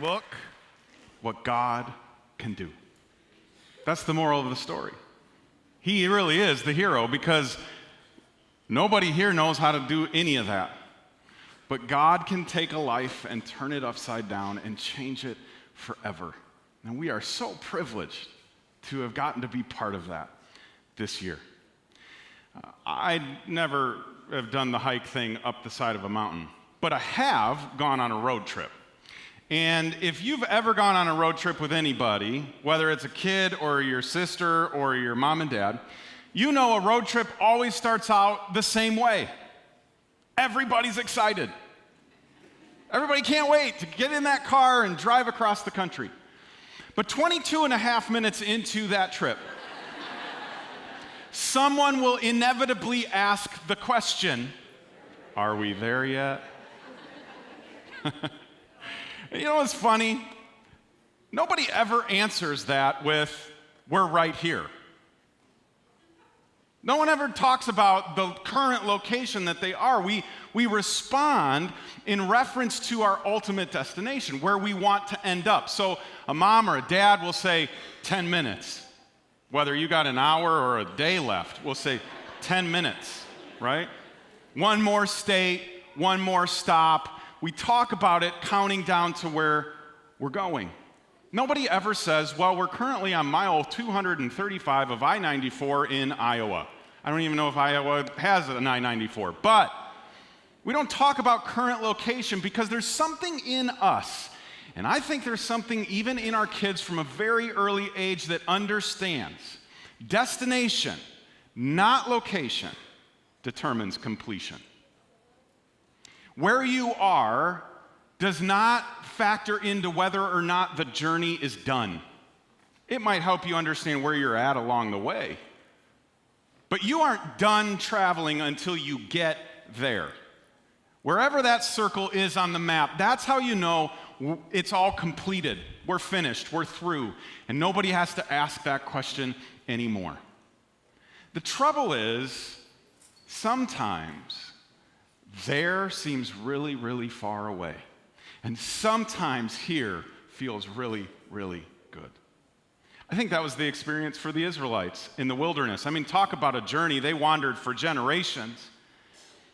Look what God can do. That's the moral of the story. He really is the hero because nobody here knows how to do any of that. But God can take a life and turn it upside down and change it forever. And we are so privileged to have gotten to be part of that this year. I never have done the hike thing up the side of a mountain, but I have gone on a road trip. And if you've ever gone on a road trip with anybody, whether it's a kid or your sister or your mom and dad, you know a road trip always starts out the same way. Everybody's excited. Everybody can't wait to get in that car and drive across the country. But 22 and a half minutes into that trip, someone will inevitably ask the question, are we there yet? You know what's funny? Nobody ever answers that with, we're right here. No one ever talks about the current location that they are. We respond in reference to our ultimate destination, where we want to end up. So a mom or a dad will say 10 minutes. Whether you got an hour or a day left, we'll say 10 minutes, right? One more state, one more stop. We talk about it counting down to where we're going. Nobody ever says, well, we're currently on mile 235 of I-94 in Iowa. I don't even know if Iowa has an I-94, but we don't talk about current location because there's something in us, and I think there's something even in our kids from a very early age that understands destination, not location, determines completion. Where you are does not factor into whether or not the journey is done. It might help you understand where you're at along the way, but you aren't done traveling until you get there. Wherever that circle is on the map, that's how you know it's all completed. We're finished, we're through, and nobody has to ask that question anymore. The trouble is, sometimes there seems really, really far away, and sometimes here feels really, really good. I think that was the experience for the Israelites in the wilderness. I mean, talk about a journey. They wandered for generations.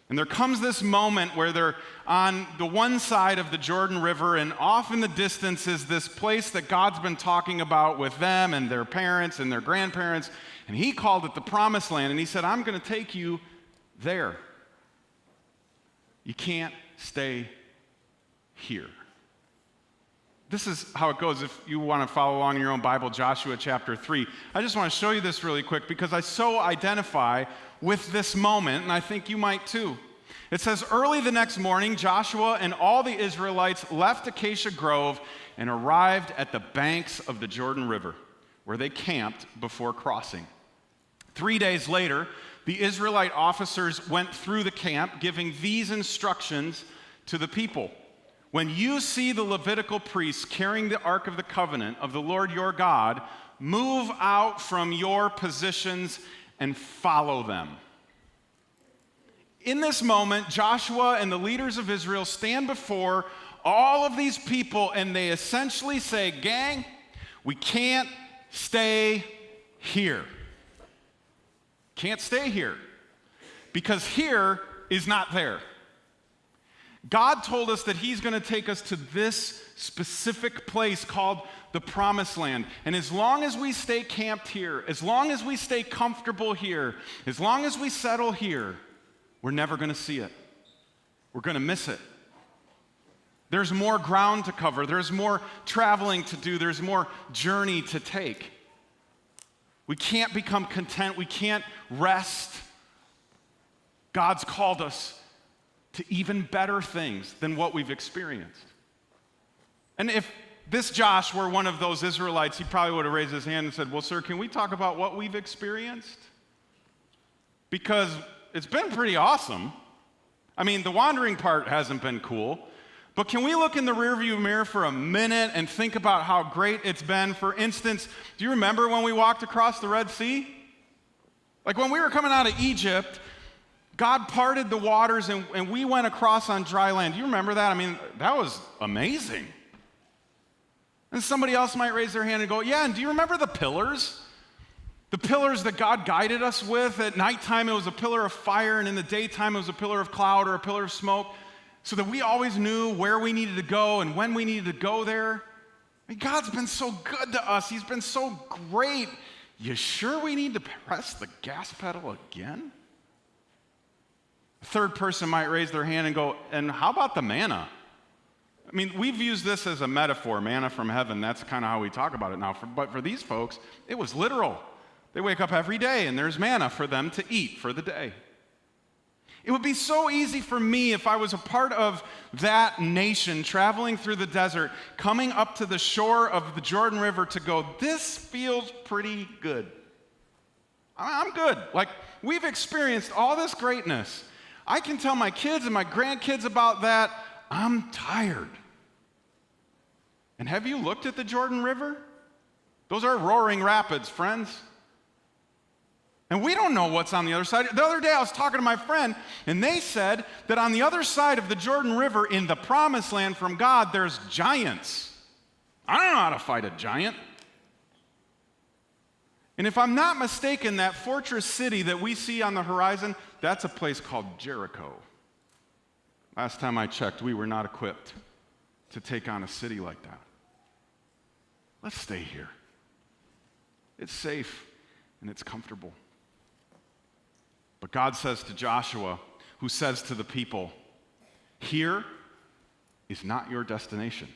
And there comes this moment where they're on the one side of the Jordan River, and off in the distance is this place that God's been talking about with them and their parents and their grandparents. And he called it the Promised Land, and he said, I'm going to take you there. You can't stay here. This is how it goes if you want to follow along in your own Bible, Joshua chapter 3. I just want to show you this really quick because I so identify with this moment, and I think you might too. It says, early the next morning, Joshua and all the Israelites left Acacia Grove and arrived at the banks of the Jordan River, where they camped before crossing. 3 days later, the Israelite officers went through the camp, giving these instructions to the people. When you see the Levitical priests carrying the Ark of the Covenant of the Lord your God, move out from your positions and follow them. In this moment, Joshua and the leaders of Israel stand before all of these people, and they essentially say, gang, we can't stay here. Can't stay here, because here is not there. God told us that he's going to take us to this specific place called the Promised Land. And as long as we stay camped here, as long as we stay comfortable here, as long as we settle here, we're never going to see it. We're going to miss it. There's more ground to cover. There's more traveling to do. There's more journey to take. We can't become content. We can't rest. God's called us to even better things than what we've experienced. And if this Josh were one of those Israelites, he probably would have raised his hand and said, well, sir, can we talk about what we've experienced? Because it's been pretty awesome. I mean, the wandering part hasn't been cool, but can we look in the rearview mirror for a minute and think about how great it's been? For instance, do you remember when we walked across the Red Sea? Like when we were coming out of Egypt, God parted the waters and we went across on dry land. Do you remember that? I mean, that was amazing. And somebody else might raise their hand and go, yeah, and do you remember the pillars? The pillars that God guided us with. At nighttime, it was a pillar of fire, and in the daytime, it was a pillar of cloud or a pillar of smoke, so that we always knew where we needed to go and when we needed to go there. I mean, God's been so good to us. He's been so great. You sure we need to press the gas pedal again? A third person might raise their hand and go, and how about the manna? I mean, we've used this as a metaphor, manna from heaven. That's kind of how we talk about it now. But for these folks, it was literal. They wake up every day and there's manna for them to eat for the day. It would be so easy for me if I was a part of that nation traveling through the desert, coming up to the shore of the Jordan River to go, this feels pretty good. I'm good. Like, we've experienced all this greatness. I can tell my kids and my grandkids about that. I'm tired. And have you looked at the Jordan River? Those are roaring rapids, friends. And we don't know what's on the other side. The other day I was talking to my friend, and they said that on the other side of the Jordan River in the promised land from God, there's giants. I don't know how to fight a giant. And if I'm not mistaken, that fortress city that we see on the horizon, that's a place called Jericho. Last time I checked, we were not equipped to take on a city like that. Let's stay here. It's safe and it's comfortable. But God says to Joshua, who says to the people, here is not your destination.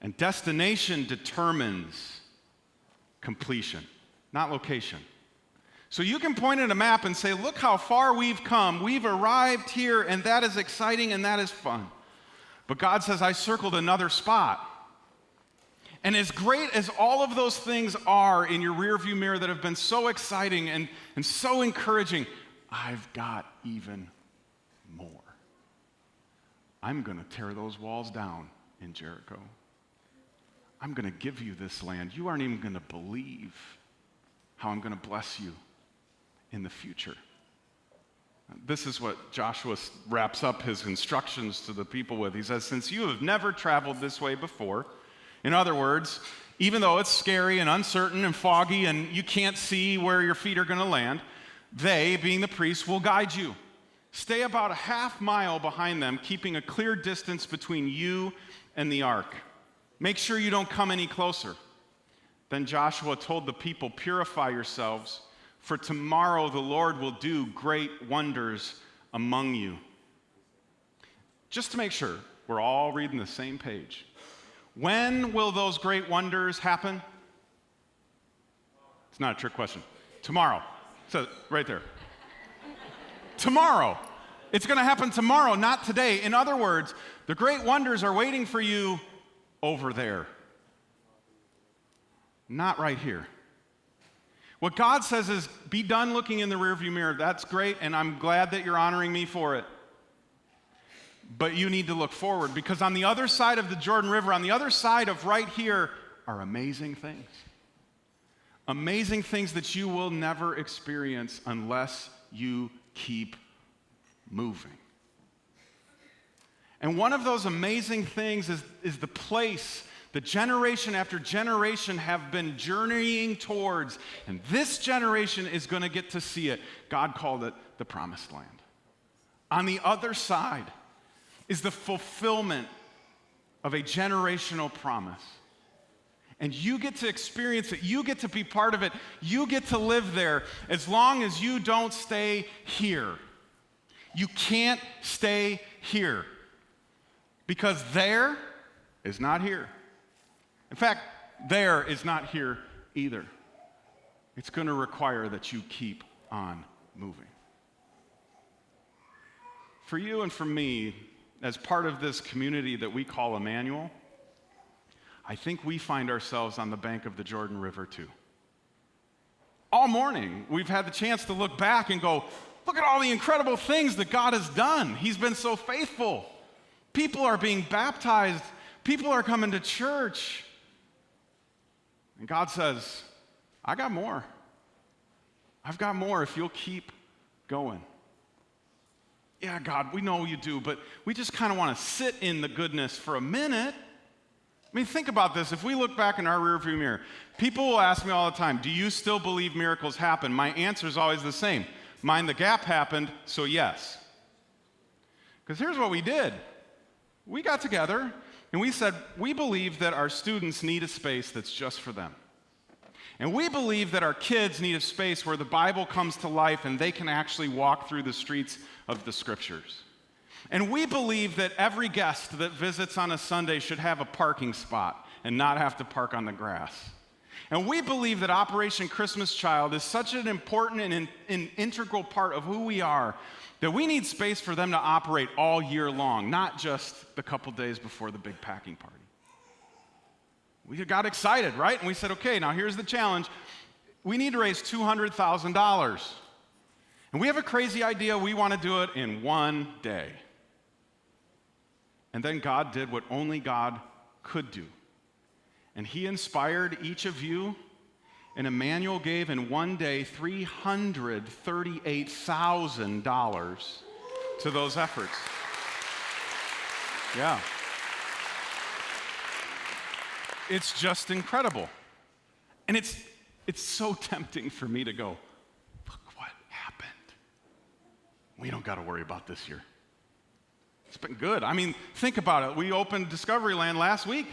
And destination determines completion, not location. So you can point at a map and say, look how far we've come. We've arrived here, and that is exciting and that is fun. But God says, I circled another spot. And as great as all of those things are in your rearview mirror that have been so exciting and so encouraging, I've got even more. I'm going to tear those walls down in Jericho. I'm going to give you this land. You aren't even going to believe how I'm going to bless you in the future. This is what Joshua wraps up his instructions to the people with. He says, since you have never traveled this way before, in other words, even though it's scary and uncertain and foggy and you can't see where your feet are going to land, they, being the priests, will guide you. Stay about a half mile behind them, keeping a clear distance between you and the ark. Make sure you don't come any closer. Then Joshua told the people, purify yourselves, for tomorrow the Lord will do great wonders among you. Just to make sure we're all reading the same page. When will those great wonders happen? It's not a trick question. Tomorrow. So right there. Tomorrow. It's going to happen tomorrow, not today. In other words, the great wonders are waiting for you over there. Not right here. What God says is, be done looking in the rearview mirror. That's great, and I'm glad that you're honoring me for it. But you need to look forward, because on the other side of the Jordan River, on the other side of right here, are amazing things. Amazing things that you will never experience unless you keep moving. And one of those amazing things is the place that generation after generation have been journeying towards, and this generation is going to get to see it. God called it the Promised Land. On the other side is the fulfillment of a generational promise. And you get to experience it. You get to be part of it. You get to live there as long as you don't stay here. You can't stay here because there is not here. In fact, there is not here either. It's going to require that you keep on moving. For you and for me, as part of this community that we call Immanuel, I think we find ourselves on the bank of the Jordan River too. All morning, we've had the chance to look back and go, look at all the incredible things that God has done. He's been so faithful. People are being baptized. People are coming to church. And God says, I got more. I've got more if you'll keep going. Yeah, God, we know you do, but we just kind of want to sit in the goodness for a minute. I mean, think about this. If we look back in our rearview mirror, people will ask me all the time, do you still believe miracles happen? My answer is always the same. Mind the Gap happened, so yes. Because here's what we did. We got together and we said, we believe that our students need a space that's just for them. And we believe that our kids need a space where the Bible comes to life and they can actually walk through the streets of the Scriptures. And we believe that every guest that visits on a Sunday should have a parking spot and not have to park on the grass. And we believe that Operation Christmas Child is such an important and an integral part of who we are that we need space for them to operate all year long, not just the couple days before the big packing party. We got excited, right? And we said, okay, now here's the challenge. We need to raise $200,000. And we have a crazy idea. We want to do it in one day. And then God did what only God could do. And He inspired each of you, and Immanuel gave in one day $338,000 to those efforts. Yeah. It's just incredible. And it's so tempting for me to go, look what happened. We don't got to worry about this year. It's been good. I mean, think about it. We opened Discoveryland last week.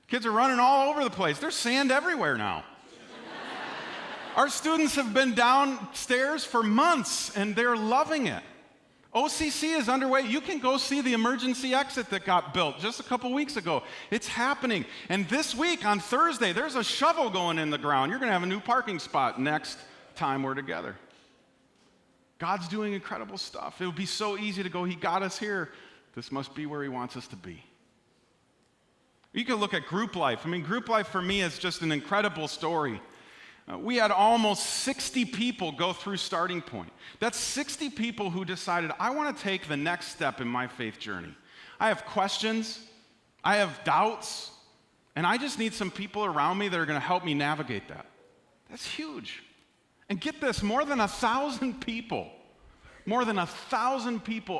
Kids are running all over the place. There's sand everywhere now. Our students have been downstairs for months, and they're loving it. OCC is underway. You can go see the emergency exit that got built just a couple weeks ago. It's happening. And this week, on Thursday, there's a shovel going in the ground. You're going to have a new parking spot next time we're together. God's doing incredible stuff. It would be so easy to go, He got us here. This must be where He wants us to be. You can look at group life. I mean, group life for me is just an incredible story. We had almost 60 people go through Starting Point. That's 60 people who decided, I want to take the next step in my faith journey. I have questions, I have doubts, and I just need some people around me that are going to help me navigate that. That's huge. And get this, more than 1,000 people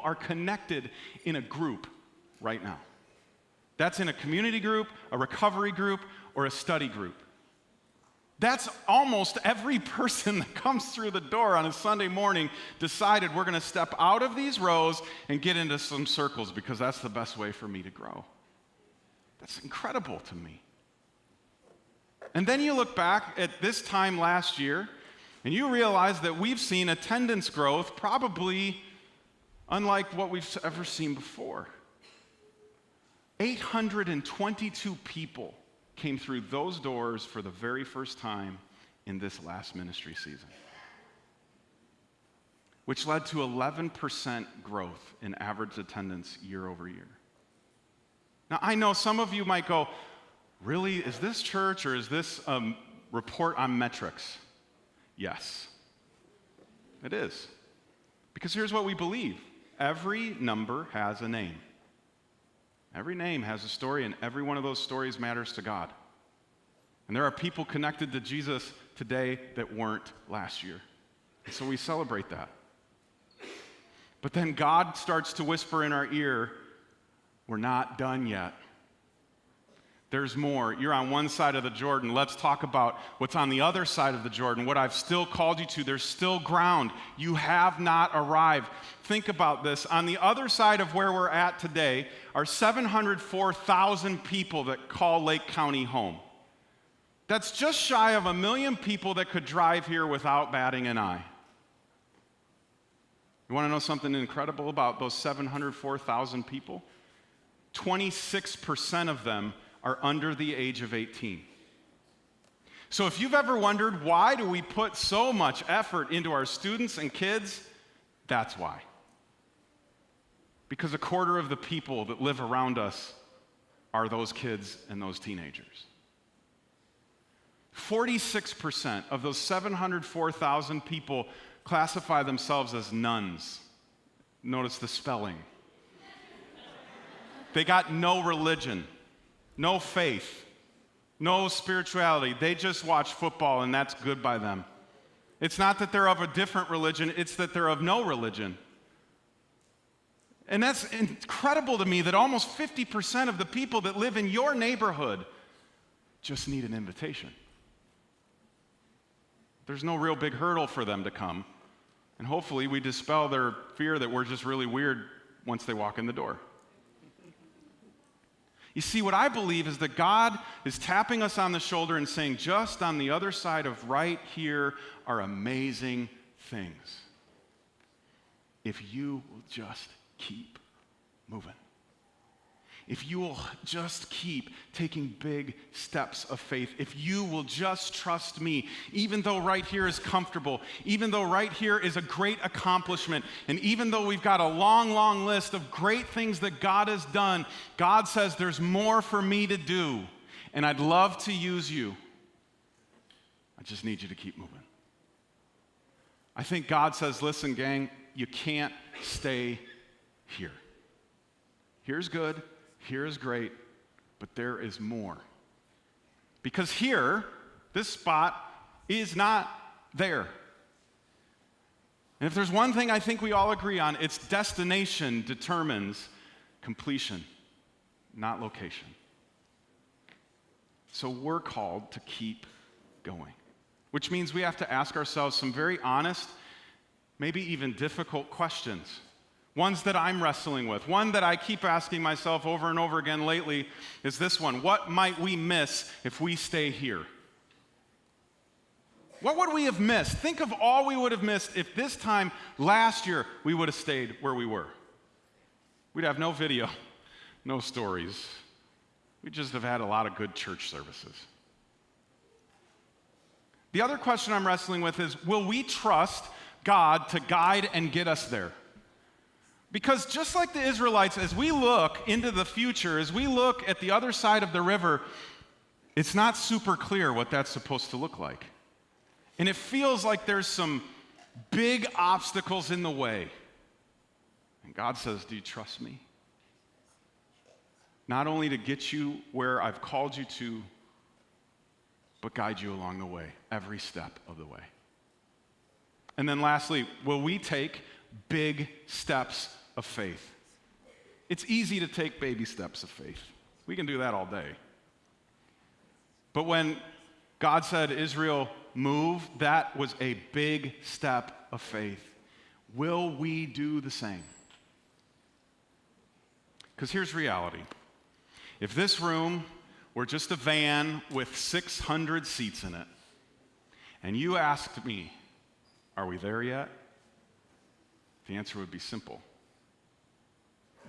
are connected in a group right now. That's in a community group, a recovery group, or a study group. That's almost every person that comes through the door on a Sunday morning decided we're going to step out of these rows and get into some circles because that's the best way for me to grow. That's incredible to me. And then you look back at this time last year and you realize that we've seen attendance growth probably unlike what we've ever seen before. 822 people came through those doors for the very first time in this last ministry season, which led to 11% growth in average attendance year over year. Now, I know some of you might go, really, is this church or is this report on metrics? Yes, it is. Because here's what we believe. Every number has a name. Every name has a story, and every one of those stories matters to God. And there are people connected to Jesus today that weren't last year. And so we celebrate that. But then God starts to whisper in our ear, we're not done yet. There's more. You're on one side of the Jordan. Let's talk about what's on the other side of the Jordan, what I've still called you to. There's still ground. You have not arrived. Think about this. On the other side of where we're at today are 704,000 people that call Lake County home. That's just shy of 1 million people that could drive here without batting an eye. You want to know something incredible about those 704,000 people? 26% of them are under the age of 18. So if you've ever wondered why do we put so much effort into our students and kids, that's why. Because 1/4 of the people that live around us are those kids and those teenagers. 46% of those 704,000 people classify themselves as nuns. Notice the spelling. They got no religion. No faith, no spirituality. They just watch football and that's good by them. It's not that they're of a different religion, it's that they're of no religion. And that's incredible to me that almost 50% of the people that live in your neighborhood just need an invitation. There's no real big hurdle for them to come. And hopefully we dispel their fear that we're just really weird once they walk in the door. You see, what I believe is that God is tapping us on the shoulder and saying, just on the other side of right here are amazing things. If you will just keep moving. If you will just keep taking big steps of faith, if you will just trust me, even though right here is comfortable, even though right here is a great accomplishment, and even though we've got a long, long list of great things that God has done, God says there's more for me to do, and I'd love to use you. I just need you to keep moving. I think God says, listen, gang, you can't stay here. Here's good. Here is great, but there is more. Because here, this spot is not there. And if there's one thing I think we all agree on, it's destination determines completion, not location. So we're called to keep going, which means we have to ask ourselves some very honest, maybe even difficult questions. Ones that I'm wrestling with. One that I keep asking myself over and over again lately is this one. What might we miss if we stay here? What would we have missed? Think of all we would have missed if this time last year we would have stayed where we were. We'd have no video, no stories. We'd just have had a lot of good church services. The other question I'm wrestling with is, will we trust God to guide and get us there? Because just like the Israelites, as we look into the future, as we look at the other side of the river, it's not super clear what that's supposed to look like. And it feels like there's some big obstacles in the way. And God says, do you trust me? Not only to get you where I've called you to, but guide you along the way, every step of the way. And then lastly, will we take big steps of faith? It's easy to take baby steps of faith. We can do that all day. But when God said, Israel, move, that was a big step of faith. Will we do the same? Because here's reality. If this room were just a van with 600 seats in it, and you asked me, are we there yet? The answer would be simple.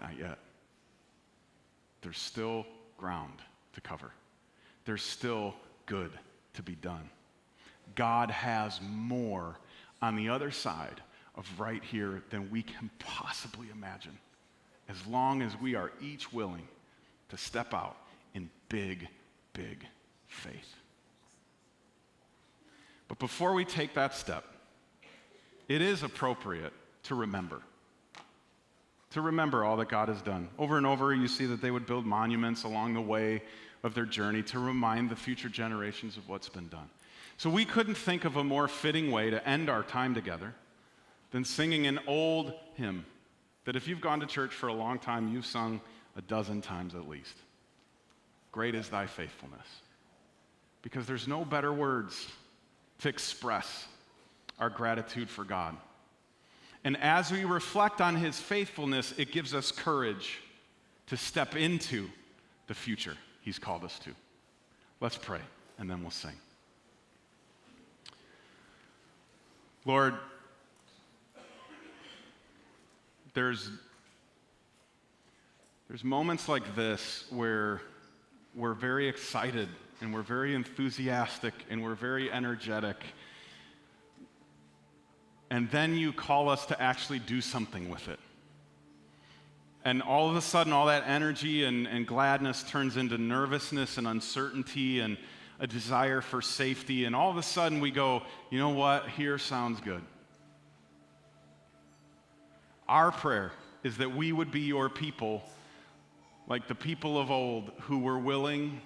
Not yet. There's still ground to cover. There's still good to be done. God has more on the other side of right here than we can possibly imagine, as long as we are each willing to step out in big, big faith. But before we take that step, it is appropriate to remember all that God has done. Over and over, you see that they would build monuments along the way of their journey to remind the future generations of what's been done. So we couldn't think of a more fitting way to end our time together than singing an old hymn that if you've gone to church for a long time, you've sung a dozen times at least. Great is thy faithfulness. Because there's no better words to express our gratitude for God. And as we reflect on his faithfulness, it gives us courage to step into the future he's called us to. Let's pray, and then we'll sing. Lord, there's moments like this where we're very excited and we're very enthusiastic and we're very energetic. And then you call us to actually do something with it. And all of a sudden, all that energy and gladness turns into nervousness and uncertainty and a desire for safety. And all of a sudden, we go, you know what? Here sounds good. Our prayer is that we would be your people, like the people of old, who were willing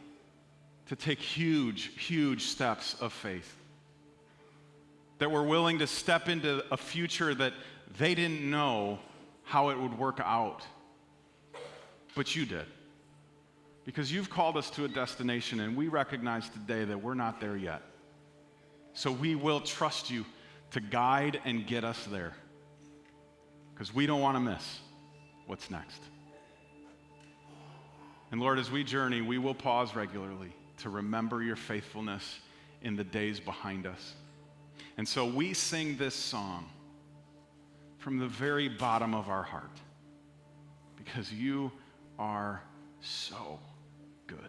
to take huge, huge steps of faith. That were willing to step into a future that they didn't know how it would work out. But you did. Because you've called us to a destination, and we recognize today that we're not there yet. So we will trust you to guide and get us there. Because we don't want to miss what's next. And Lord, as we journey, we will pause regularly to remember your faithfulness in the days behind us. And so we sing this song from the very bottom of our heart because you are so good.